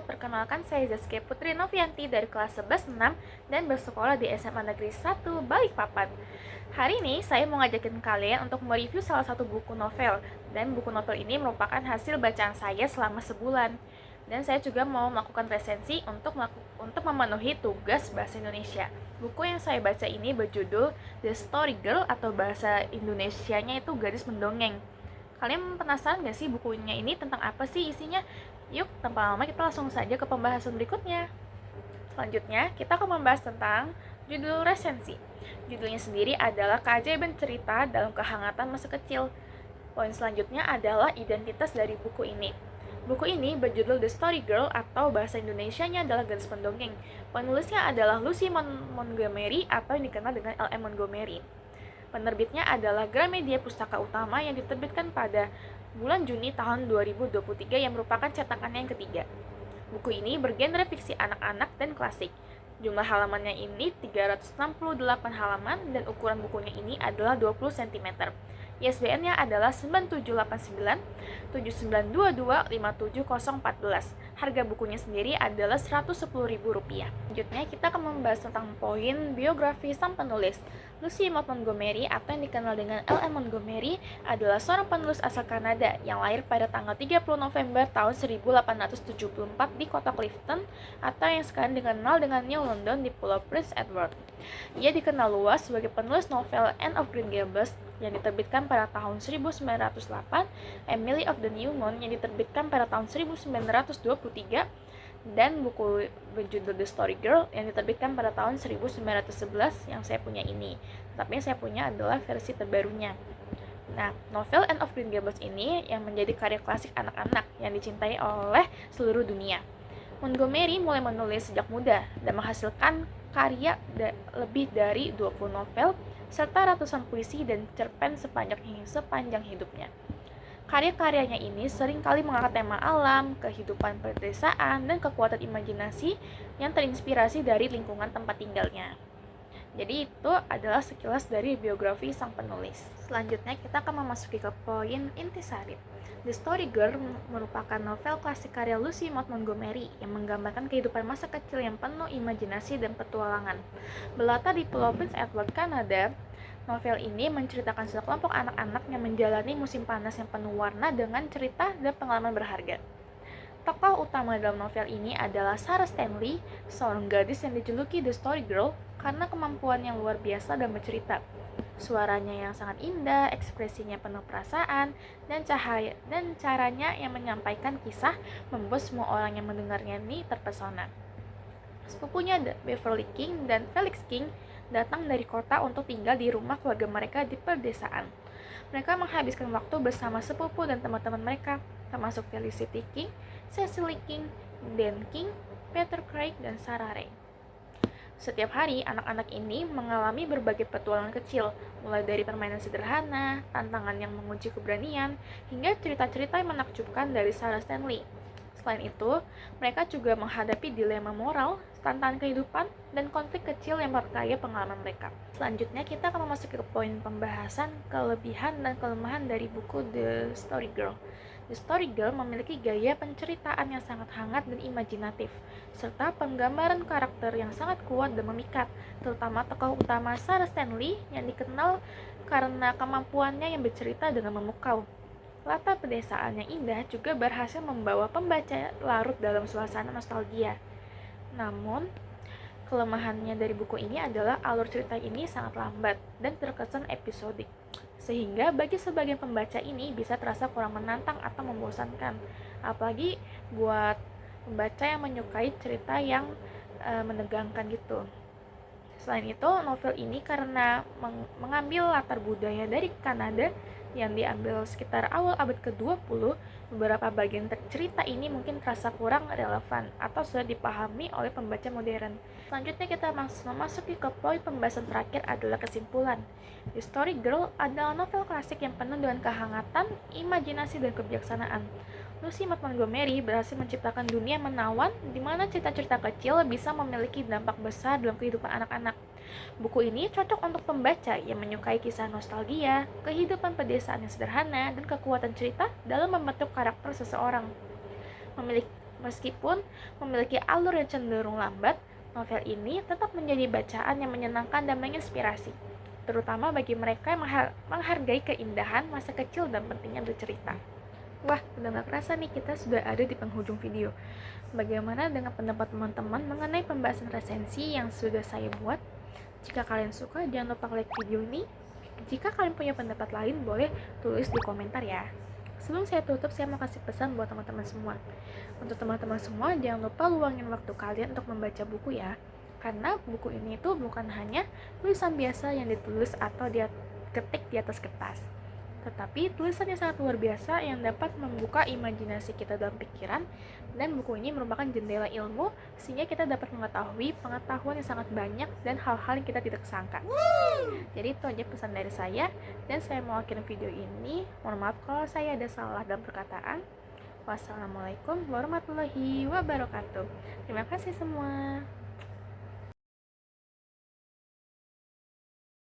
perkenalkan saya Zaskia Putri Novianti dari kelas 11-6 dan bersekolah di SMA Negeri 1 Balikpapan. Hari ini saya mau ngajakin kalian untuk mereview salah satu buku novel, dan buku novel ini merupakan hasil bacaan saya selama sebulan. Dan saya juga mau melakukan resensi untuk memenuhi tugas bahasa Indonesia. Buku yang saya baca ini berjudul The Story Girl atau bahasa Indonesianya itu Gadis Mendongeng. Kalian penasaran gak sih bukunya ini tentang apa sih isinya? Yuk, tanpa lama kita langsung saja ke pembahasan berikutnya. Selanjutnya, kita akan membahas tentang judul resensi. Judulnya sendiri adalah Keajaiban Cerita dalam Kehangatan Masa Kecil. Poin selanjutnya adalah identitas dari buku ini. Buku ini berjudul The Story Girl atau bahasa Indonesianya adalah Gadis Pendongeng. Penulisnya adalah Lucy Montgomery atau yang dikenal dengan L.M. Montgomery. Penerbitnya adalah Gramedia Pustaka Utama yang diterbitkan pada bulan Juni tahun 2023 yang merupakan cetakannya yang ketiga. Buku ini bergenre fiksi anak-anak dan klasik. Jumlah halamannya ini 368 halaman dan ukuran bukunya ini adalah 20 cm. ISBN-nya adalah 9789 7922 57014. Harga bukunya sendiri adalah Rp110.000. Selanjutnya kita akan membahas tentang poin biografi sang penulis. Lucy Maud Montgomery atau yang dikenal dengan L.M. Montgomery adalah seorang penulis asal Kanada yang lahir pada tanggal 30 November tahun 1874 di kota Clifton atau yang sekarang dikenal dengan New London di Pulau Prince Edward. Ia dikenal luas sebagai penulis novel Anne of Green Gables yang diterbitkan pada tahun 1908, Emily of the New Moon yang diterbitkan pada tahun 1923, dan buku berjudul The Story Girl yang diterbitkan pada tahun 1911 yang saya punya ini. Tapi yang saya punya adalah versi terbarunya. Nah, novel Anne of Green Gables ini yang menjadi karya klasik anak-anak yang dicintai oleh seluruh dunia. Montgomery mulai menulis sejak muda dan menghasilkan karya lebih dari 20 novel serta ratusan puisi dan cerpen sepanjang hidupnya. Karya-karyanya ini seringkali mengangkat tema alam, kehidupan pedesaan, dan kekuatan imajinasi yang terinspirasi dari lingkungan tempat tinggalnya. Jadi itu adalah sekilas dari biografi sang penulis. Selanjutnya kita akan memasuki ke poin intisari. The Story Girl merupakan novel klasik karya Lucy Maud Montgomery yang menggambarkan kehidupan masa kecil yang penuh imajinasi dan petualangan. Berlatar di Pulau Prince Edward, Kanada, novel ini menceritakan sekelompok anak-anak yang menjalani musim panas yang penuh warna dengan cerita dan pengalaman berharga. Tokoh utama dalam novel ini adalah Sarah Stanley, seorang gadis yang dijuluki The Story Girl karena kemampuan yang luar biasa dalam bercerita. Suaranya yang sangat indah, ekspresinya penuh perasaan, dan caranya yang menyampaikan kisah membuat semua orang yang mendengarnya ini terpesona. Sepupunya Beverly King dan Felix King datang dari kota untuk tinggal di rumah keluarga mereka di pedesaan. Mereka menghabiskan waktu bersama sepupu dan teman-teman mereka, termasuk Felicity King, Cecily King, Dan King, Peter Craig, dan Sarah Ray. Setiap hari, anak-anak ini mengalami berbagai petualangan kecil, mulai dari permainan sederhana, tantangan yang menguji keberanian, hingga cerita-cerita yang menakjubkan dari Sarah Stanley. Selain itu, mereka juga menghadapi dilema moral, tantangan kehidupan, dan konflik kecil yang berkaya pengalaman mereka. Selanjutnya, kita akan memasuki ke poin pembahasan kelebihan dan kelemahan dari buku The Story Girl. The Story Girl memiliki gaya penceritaan yang sangat hangat dan imajinatif, serta penggambaran karakter yang sangat kuat dan memikat, terutama tokoh utama Sarah Stanley yang dikenal karena kemampuannya yang bercerita dengan memukau. Latar pedesaan yang indah juga berhasil membawa pembaca larut dalam suasana nostalgia. Namun, kelemahannya dari buku ini adalah alur cerita ini sangat lambat dan terkesan episodik, sehingga bagi sebagian pembaca ini bisa terasa kurang menantang atau membosankan, apalagi buat pembaca yang menyukai cerita yang menegangkan gitu. Selain itu, novel ini karena mengambil latar budaya dari Kanada yang diambil sekitar awal abad ke-20, beberapa bagian cerita ini mungkin terasa kurang relevan atau sudah dipahami oleh pembaca modern. Selanjutnya kita memasuki ke poin pembahasan terakhir adalah kesimpulan. The Story Girl adalah novel klasik yang penuh dengan kehangatan, imajinasi, dan kebijaksanaan. Lucy Maud Montgomery berhasil menciptakan dunia menawan di mana cerita-cerita kecil bisa memiliki dampak besar dalam kehidupan anak-anak. Buku ini cocok untuk pembaca yang menyukai kisah nostalgia, kehidupan pedesaan yang sederhana, dan kekuatan cerita dalam membentuk karakter seseorang. Meskipun memiliki alur yang cenderung lambat, novel ini tetap menjadi bacaan yang menyenangkan dan menginspirasi, terutama bagi mereka yang menghargai keindahan masa kecil dan pentingnya bercerita. Wah, udah gak kerasa nih kita sudah ada di penghujung video. Bagaimana dengan pendapat teman-teman mengenai pembahasan resensi yang sudah saya buat? Jika kalian suka, jangan lupa like video ini. Jika kalian punya pendapat lain, boleh tulis di komentar ya. Sebelum saya tutup, saya mau kasih pesan buat teman-teman semua. Untuk teman-teman semua, jangan lupa luangin waktu kalian untuk membaca buku ya. Karena buku ini tuh bukan hanya tulisan biasa yang ditulis atau dia ketik di atas kertas, tetapi tulisan yang sangat luar biasa yang dapat membuka imajinasi kita dalam pikiran, dan buku ini merupakan jendela ilmu sehingga kita dapat mengetahui pengetahuan yang sangat banyak dan hal-hal yang kita tidak sangka. Jadi itu aja pesan dari saya, dan saya mau akhirin video ini. Mohon maaf kalau saya ada salah dalam perkataan. Wassalamualaikum warahmatullahi wabarakatuh. Terima kasih semua.